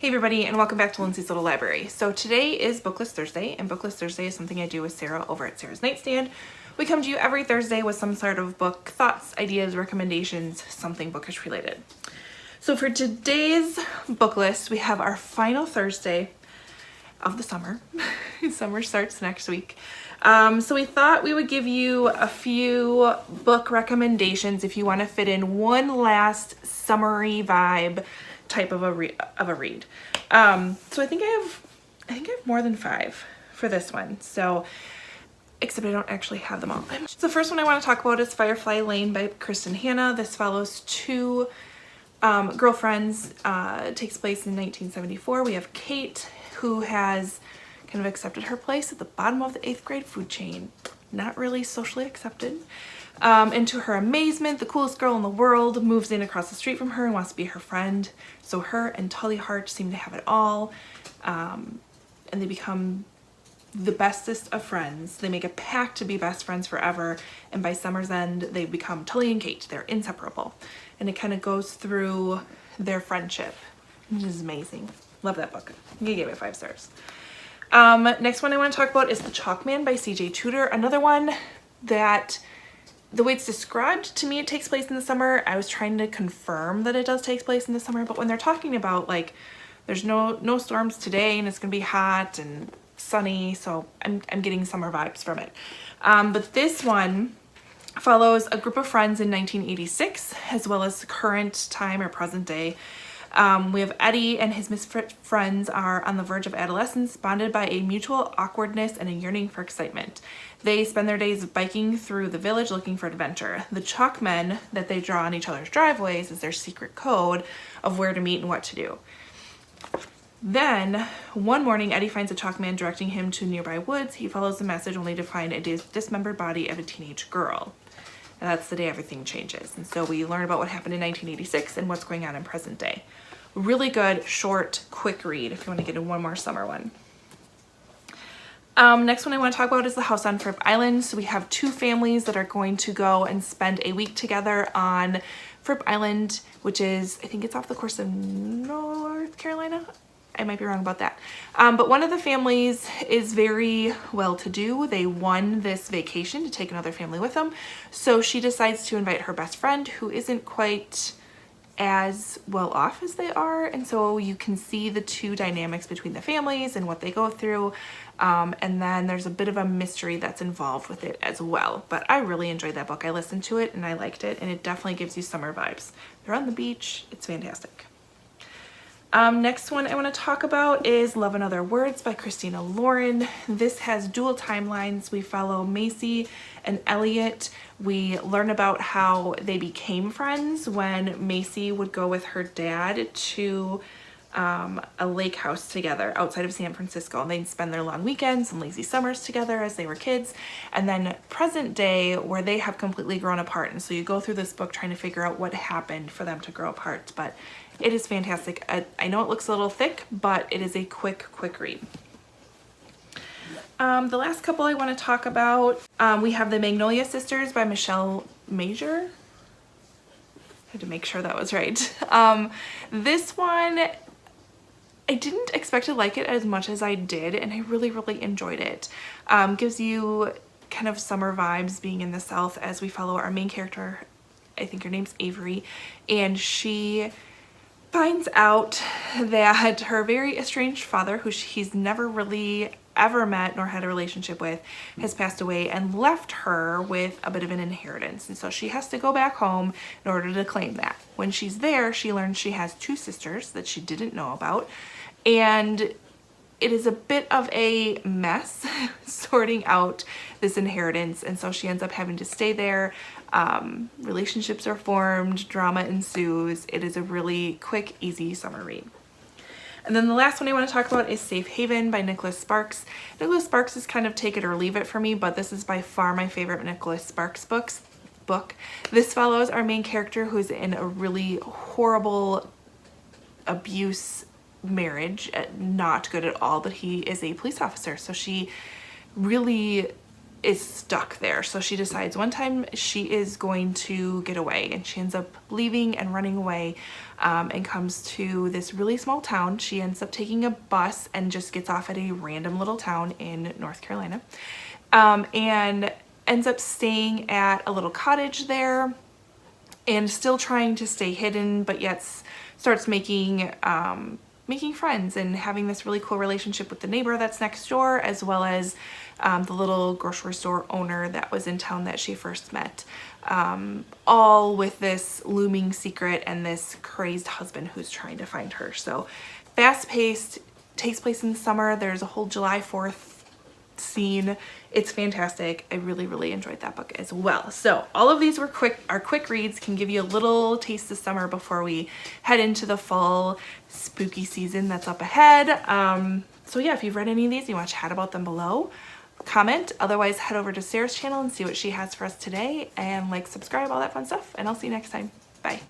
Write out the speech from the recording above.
Hey everybody, and welcome back to Lindsey's Little Library. So today is BookList Thursday, and BookList Thursday is something I do with Sarah over at Sarah's Nightstand. We come to you every Thursday with some sort of book, thoughts, ideas, recommendations, something bookish related. So for today's book list, we have our final Thursday of the summer. Summer starts next week. So we thought we would give you a few book recommendations if you want to fit in one last summery vibe type of a read. So I think I have more than 5 for this one. So except I don't actually have them all. So the first one I want to talk about is Firefly Lane by Kristen Hanna. This follows 2 girlfriends. It takes place in 1974. We have Kate, who has kind of accepted her place at the bottom of the 8th grade food chain. Not really socially accepted. And to her amazement, the coolest girl in the world moves in across the street from her and wants to be her friend. So her and Tully Hart seem to have it all. And they become the bestest of friends. They make a pact to be best friends forever. And by summer's end, they become Tully and Kate. They're inseparable. And it kind of goes through their friendship, which is amazing. Love that book. You gave it 5 stars. Next one I want to talk about is The Chalk Man by C.J. Tudor. Another one that the way it's described to me, it takes place in the summer. I was trying to confirm that it does take place in the summer, but when they're talking about like there's no storms today and it's gonna be hot and sunny, so I'm getting summer vibes from it. But this one follows a group of friends in 1986 as well as current time or present day. We have Eddie and his misfit friends are on the verge of adolescence, bonded by a mutual awkwardness and a yearning for excitement. They spend their days biking through the village looking for adventure. The chalk men that they draw on each other's driveways is their secret code of where to meet and what to do. Then, one morning, Eddie finds a chalk man directing him to nearby woods. He follows the message only to find a dismembered body of a teenage girl. And that's the day everything changes. And so we learn about what happened in 1986 and what's going on in present day. Really good, short, quick read if you want to get in one more summer one. Next one I want to talk about is The House on Fripp Island. So we have 2 families that are going to go and spend a week together on Fripp Island, which is, I think it's off the coast of North Carolina. I might be wrong about that. But one of the families is very well-to-do. They won this vacation to take another family with them. So she decides to invite her best friend who isn't quite as well off as they are, and so you can see the 2 dynamics between the families and what they go through, and then there's a bit of a mystery that's involved with it as well. But I really enjoyed that book. I listened to it and I liked it, and it definitely gives you summer vibes. They're on the beach. It's fantastic. Next one I want to talk about is Love and Other Words by Christina Lauren. This has dual timelines. We follow Macy and Elliot. We learn about how they became friends when Macy would go with her dad to a lake house together outside of San Francisco. And they'd spend their long weekends and lazy summers together as they were kids. And then present day where they have completely grown apart. And so you go through this book trying to figure out what happened for them to grow apart. But it is fantastic. I know it looks a little thick, but it is a quick read. The last couple I want to talk about, we have The Magnolia Sisters by Michelle Major. I had to make sure that was right. This one, I didn't expect to like it as much as I did, and I really enjoyed it. Gives you kind of summer vibes being in the South as we follow our main character. I think her name's Avery, and she finds out that her very estranged father, who he's never really ever met nor had a relationship with, has passed away and left her with a bit of an inheritance. And so she has to go back home in order to claim that. When she's there, she learns she has 2 sisters that she didn't know about. And it is a bit of a mess sorting out this inheritance. And so she ends up having to stay there. Relationships are formed, drama ensues. It is a really quick, easy summer read. And then the last one I want to talk about is Safe Haven by Nicholas Sparks. Nicholas Sparks is kind of take it or leave it for me, but this is by far my favorite Nicholas Sparks book. This follows our main character who's in a really horrible abuse marriage, not good at all, but he is a police officer. So she really is stuck there. So she decides one time she is going to get away, and she ends up leaving and running away, and comes to this really small town. She ends up taking a bus and just gets off at a random little town in North Carolina, and ends up staying at a little cottage there, and still trying to stay hidden, but yet starts making friends and having this really cool relationship with the neighbor that's next door, as well as the little grocery store owner that was in town that she first met, all with this looming secret and this crazed husband who's trying to find her. So fast-paced, takes place in the summer. There's a whole July 4th scene. It's fantastic. I really enjoyed that book as well. So all of these are quick reads, can give you a little taste of summer before we head into the fall spooky season that's up ahead. So yeah, if you've read any of these, you want to chat about them below, comment. Otherwise, head over to Sarah's channel and see what she has for us today, and like, subscribe, all that fun stuff, and I'll see you next time. Bye.